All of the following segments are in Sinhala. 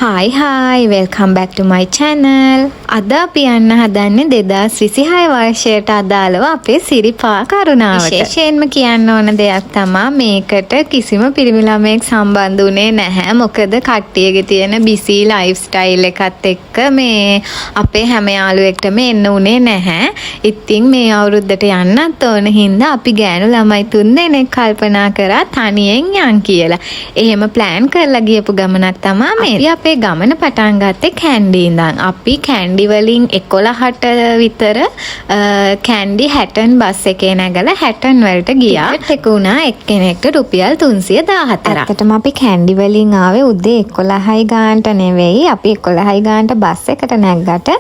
Hi, welcome back to my channel. අද අපි යන්න හදන්නේ 2026 වර්ෂයට අදාළව අපේ සිරිපා කරුණාවට. විශේෂයෙන්ම කියන්න ඕන දෙයක් තමයි මේකට කිසිම පිරිමි ළමයෙක් සම්බන්ධ වුණේ නැහැ. මොකද කට්ටියගේ තියෙන busy lifestyle එකත් එක්ක මේ අපේ හැම යාළුවෙක්ටම එන්න උනේ නැහැ. ඉතින් මේ අවුරුද්දට යන්නත් ඕන හින්දා අපි ගෑනු ළමයි 3 දෙනෙක් කල්පනා කරා තනියෙන් යන් කියලා. එහෙම plan කරලා ගියපු ගමනක් තමයි මේ. අපේ ගමන පටන් ගත්තේ කැන්ඩි ඉඳන්. අපි කැන්ඩි වලින් 11ට විතර කැන්ඩි හැටන් බස් එකේ නැගලා හැටන් වලට ගියා. ටිකට් එක උනා එක්කෙනෙක්ට රුපියල් 314. ඇත්තටම අපි කැන්ඩි වලින් ආවේ උදේ 11යි ගානට නෙවෙයි. අපි 11යි ගානට බස් එකට නැග්ගට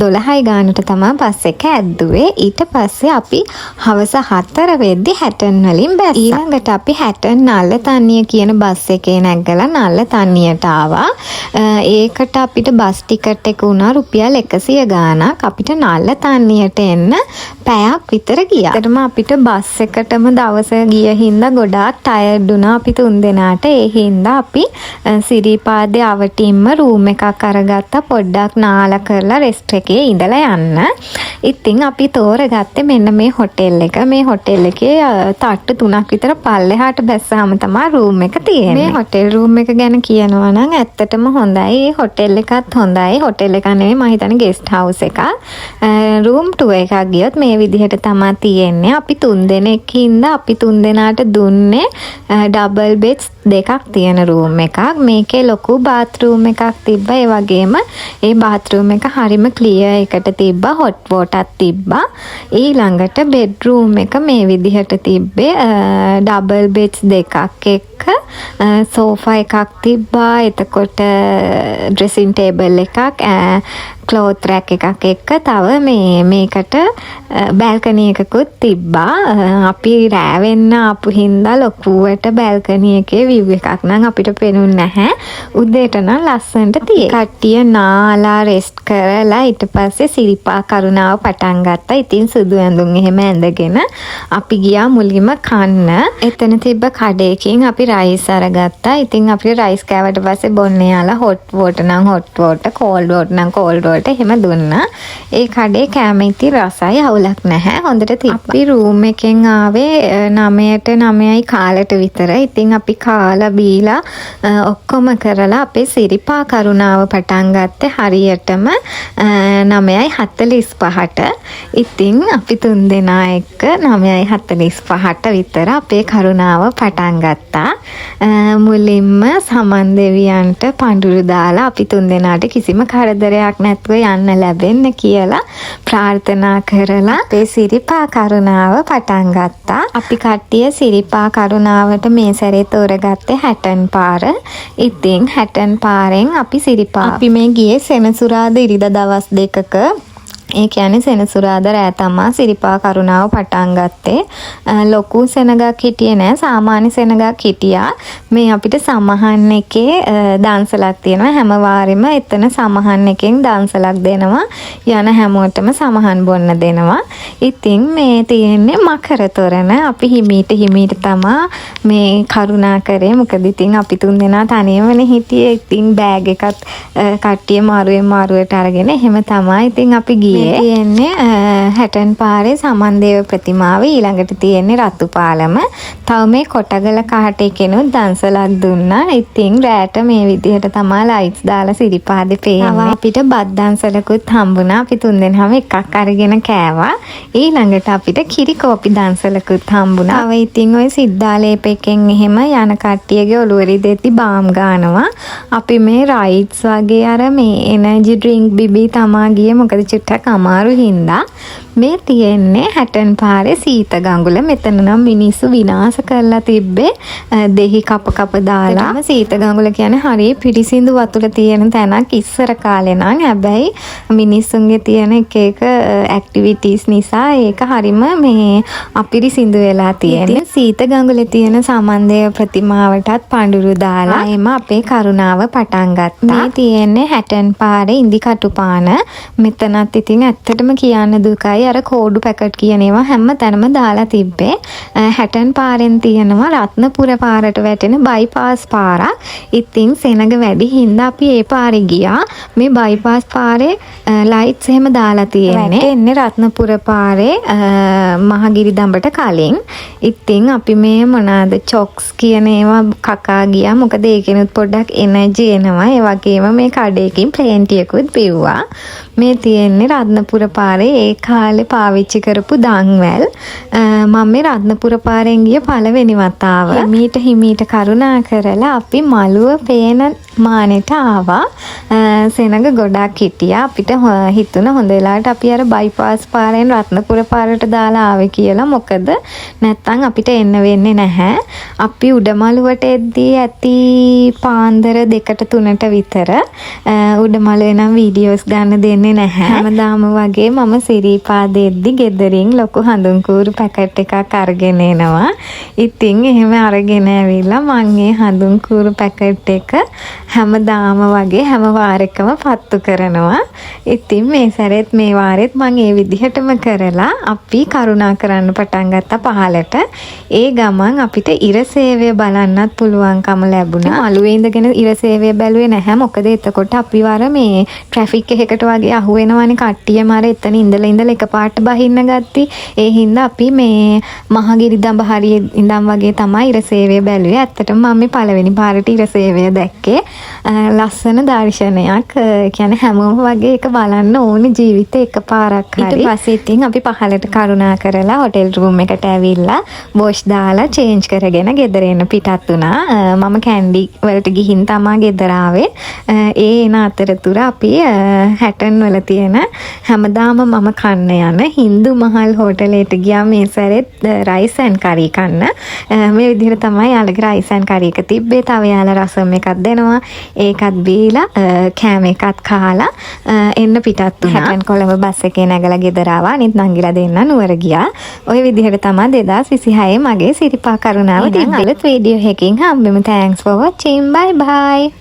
12යි ගානට තමයි බස් එක ඇද්දුවේ. ඊට පස්සේ අපි හවස 4 වෙද්දි හැටන් වලින් බැස්සා. ඊළඟට අපි හැටන් නල්ල තන්නිය කියන බස් එකේ නැග්ගලා නල්ල තන්නියට ආවා. ඒකට අපිට බස් ටිකට් එක වුණා රුපියල් 100 ගාණක්. අපිට නල්ල තන්නියට එන්න පැයක් විතර ගියා. ඒකටම අපිට බස් එකටම දවස ගිය හින්දා ගොඩාක් ටයර්ඩ් වුණා අපි තුන් දෙනාට. ඒ හින්දා අපි සිරිපාදේ අවටින්ම රූම් එකක් අරගත්තා පොඩ්ඩක් නාලා කරලා රෙස්ට් එකේ ඉඳලා යන්න. ඉතින් අපි තෝරගත්තේ මෙන්න මේ හොටෙල් එක. මේ හොටෙල් එකේ තට්ටු 3ක් විතර පල්ලෙහාට බැස්සාම තමයි රූම් එක තියෙන්නේ. මේ හොටෙල් රූම් එක ගැන කියනවා නම් ඇත්තටම හොඳයි. හොටෙල් එකත් හොඳයි. හොටෙල් එක නෙවෙයි මම හිතන්නේ ගෙස්ට් හවුස් එකක්. රූම් ටුර් එකක් ගියොත් මේ විදිහට තමයි තියෙන්නේ. අපි 3 දෙනෙක් හින්දා අපි 3 දෙනාට දුන්නේ ඩබල් බෙඩ්ස් දෙකක් තියෙන රූම් එකක්. මේකේ ලොකු බාත්රූම් එකක් තිබ්බා. ඒ වගේම ඒ බාත්රූම් එක හරිම ක්ලියර් එකට තිබ්බා. හොට් වෝටර් තිබ්බා. ඊළඟට බෙඩ්රූම් එක මේ විදිහට තිබ්බේ ඩබල් බෙඩ්ස් දෙකක් එක්ක සෝෆා එකක් තිබ්බා. එතකොට ඩ්‍රෙසින් ටේබල් එකක් ක්ලෝත් රැක් එකක් එක්ක තව මේකට බැල්කනි එකකුත් තිබ්බා. අපි රෑවෙන්න ආපු හින්දා ලොකුවට බැල්කනි එකේ view එකක් නම් අපිට පේනුන්නේ නැහැ. උදේට නම් ලස්සනට තියෙයි. කට්ටිය නාලා රෙස්ට් කරලා ඊට පස්සේ සිරිපා කරුණාව පටන් ගත්තා. ඉතින් සුදු ඇඳුම් එහෙම ඇඳගෙන අපි ගියා මුලින්ම කන්න. එතන තිබ්බ කඩේකින් අපි රයිස් අරගත්තා. ඉතින් අපි රයිස් කෑවට පස්සේ බොන්නේ යාලා හොට් වෝටර් නම් හොට් වෝටර්, කෝල්ඩ් වෝටර් නම් කෝල්ඩ් වෝටර් එහෙම දුන්නා. ඒ කඩේ කෑම ඉතින් රසයි අවුලක් නැහැ. හොඳට තිබ්බා. අපි රූම් එකෙන් ආවේ 9ට 9යි කාලට විතර. ඉතින් අපි කාලා බීලා ඔක්කොම කරලා අපේ සිරිපා කරුණාව පටන් ගත්තේ හරියටම 9:45ට. ඉතින් අපි 3 දෙනා එක්ක 9:45ට විතර අපේ කරුණාව පටන් ගත්තා. මුලින්ම සමන් දෙවියන්ට පඳුරු දාලා අපි 3 දෙනාට කිසිම කරදරයක් නැතුව යන්න ලැබෙන්න කියලා ප්‍රාර්ථනා කරලා අපේ සිරිපා කරුණාව පටන් ගත්තා. අපි කට්ටිය සිරිපා කරුණාවට මේ සැරේ තෝරගත්තේ හැටන් පාර. ඉතින් හැටන් පාරෙන් අපි සිරිපා අපි මේ ගියේ සෙනසුරාදා ඉරිදා දවස් දෙකක. ඒ කියන්නේ සෙනසුරාදා රෑ තමා සිරිපා කරුණාව පටන් ගත්තේ. ලොකු සෙනගක් හිටියේ නෑ. සාමාන්‍ය සෙනගක් හිටියා. මේ අපිට සමහන් එකේ දන්සලක් තියෙනවා. හැම වාරෙම එතන සමහන් එකෙන් දන්සලක් දෙනවා. යන හැමෝටම සමහන් බොන්න දෙනවා. ඉතින් මේ තියෙන්නේ මකර තොරණ. අපි හිමීට තමා මේ කරුණා කරේ. මොකද ඉතින් අපි 3 දෙනා තනියමනේ හිටියේ. ඉතින් බෑග් එකත් කට්ටිය මාරුවට අරගෙන එහෙම තමයි ඉතින් අපි ගියේ. තියෙන්නේ හැටන් පාරේ සමන්දේව ප්‍රතිමාව. ඊළඟට තියෙන්නේ රතු පාලම. තව මේ කොටගල කහටේ කෙනුත් දන්සලක් දුන්නා. ඉතින් රෑට මේ විදිහට තමයි ලයිට්ස් දාලා සිරිපාදේ පේන්නේ. අපිට බත් දන්සලකුත් හම්බුණා. අපි 3 දෙනාම එකක් අරගෙන කෑවා. ඊළඟට අපිට කිරි කෝපි දන්සලකුත් හම්බුණා. තව ඉතින් ওই සිද්ධාලේප එකෙන් එහෙම යන කට්ටියගේ ඔළුවරි දෙති බාම් ගන්නවා. අපි මේ රයිඩ්ස් වගේ අර මේ එනර්ජි ඩ්‍රින්ක් බිබී තමා ගියේ. මොකද චුට්ටක් අමාරු හින්දා. මේ තියෙන්නේ හැටන් පාරේ සීත ගඟුල. මෙතන නම් මිනිස්සු විනාශ කරලා තිබ්බේ දෙහි කප දාලා. සීත ගඟුල කියන්නේ හරිය පිරිසිදු වතුර තියෙන තැනක් ඉස්සර කාලේ නම්. හැබැයි මිනිස්සුන්ගේ තියෙන එක ඇක්ටිවිටීස් නිසා ඒක හරිම මේ අපිරිසිදු වෙලා තියෙන්නේ. සීත ගඟුලේ තියෙන සමන්දේව ප්‍රතිමාවටත් පඳුරු දාලා එම අපේ කරුණාව පටන් ගත්තා. මේ තියෙන්නේ හැටන් පාරේ ඉන්දිකටු පාන. මෙතනත් ඉතින් ඇත්තටම කියන්න දුකයි. වගේ අර කෝඩු පැකට් කියන ඒවා හැම තැනම දාලා තිබ්බේ. හැටන් පාරෙන් තියෙනවා රත්නපුර පාරට වැටෙන බයිපාස් පාරක්. ඉතින් සෙනග වැඩි හින්දා අපි ඒ පාරේ ගියා. මේ බයිපාස් පාරේ ලයිට්ස් එහෙම දාලා තියෙන්නේ. එන්නේ රත්නපුර පාරේ මහගිරි දඹට කලින්. ඉතින් අපි මේ මොනවාද චොක්ස් කියන ඒවා කකා ගියා. මොකද ඒකෙනුත් පොඩ්ඩක් එනර්ජි එනවා. ඒ වගේම මේ කඩේකින් ප්ලේන්ටියකුත් බිව්වා. මේ තියෙන්නේ රත්නපුර පාරේ ඒ කාලේ පාවිච්චි කරපු දන්වැල්. මම මේ රත්නපුර පාරෙන් ගිය පළවෙනි වතාව. හිමීට කරුණා කරලා අපි මළුව පේන මානෙට ආවා. සෙනඟ ගොඩක් හිටියා. අපිට හිතුණ හොඳ වෙලාවට අපි අර බයිපාස් පාරෙන් රත්නපුර පාරට දාලා ආවේ කියලා. මොකද නැත්තම් අපිට එන්න වෙන්නේ නැහැ. අපි උඩමළුවට එද්දී ඇති පාන්දර 2-3ට විතර. උඩමළුවේ නම් වීඩියෝස් ගන්න දෙන්නේ නැහැ. හැමදාම වගේ මම සිරිපාදේ එද්දි ගෙදරින් ලොකු හඳුන්කූරු පැකට් එකක් අරගෙන එනවා. ඉතින් එහෙම අරගෙන ඇවිල්ලා මම ඒ හඳුන්කූරු පැකට් එක හැමදාම වගේ හැම වාරයකම පත්තු කරනවා. ඉතින් මේ සැරේත් මේ වාරෙත් මම ඒ විදිහටම කරලා අපි කරුණා කරන්න පටන් ගත්තා පහලට. ඒ ගමන් අපිට ඉර සේවය බලන්නත් පුළුවන්කම ලැබුණා. මළුවේ ඉඳගෙන ඉර සේවය බැලුවේ නැහැ. මොකද එතකොට අපි වර මේ ට්‍රැෆික් එකකට වගේ අහු වෙනවනේ කට්ටියම අර එතන ඉඳලා එකපාරට බහින්න ගත්තා. ඒ හින්දා අපි මේ මහගිරි දඹ හරියේ ඉඳන් වගේ තමයි ඉර සේවය බැලුවේ. ඇත්තටම මම මේ පළවෙනි පාරට ඉර සේවය දැක්කේ. ලස්සන දර්ශනයක්. කියන්නේ හැමෝම වගේ එක බලන්න ඕනේ ජීවිතේ එකපාරක් හරි. ඊට පස්සේ ඉතින් අපි පහලට කරුණා කරලා හොටෙල් රූම් එකට ඇවිල්ලා වොෂ් දාලා චේන්ජ් කරගෙන ගෙදර එන්න පිටත් වුණා. මම කැන්ඩි වලට ගිහින් තමයි ගෙදර ආවේ. ඒ එන අතරතුර අපි හැටන් වල තියෙන හැමදාම මම කන්න යන හින්දු මහල් හෝටලයට ගියා මේ සැරේත් රයිස් ඇන් කරි කන්න. මේ විදිහට තමයි යාළගේ රයිස් ඇන් කරි එක තිබ්බේ. තව යාළ රසම් එකක් දෙනවා. ඒකත් බීලා කෑම එකත් කාලා එන්න පිටත් වුණා. හැටන් කොළඹ බස් එකේ නැගලා ගෙදර ආවා. අනිත් නංගිලා දෙන්න නුවර ගියා. ওই විදිහට තමයි 2026 මගේ සිරිපා කරුණාව තිබ්බේ. අලුත් වීඩියෝ එකකින් හම්බෙමු. Thanks for watching. Bye bye.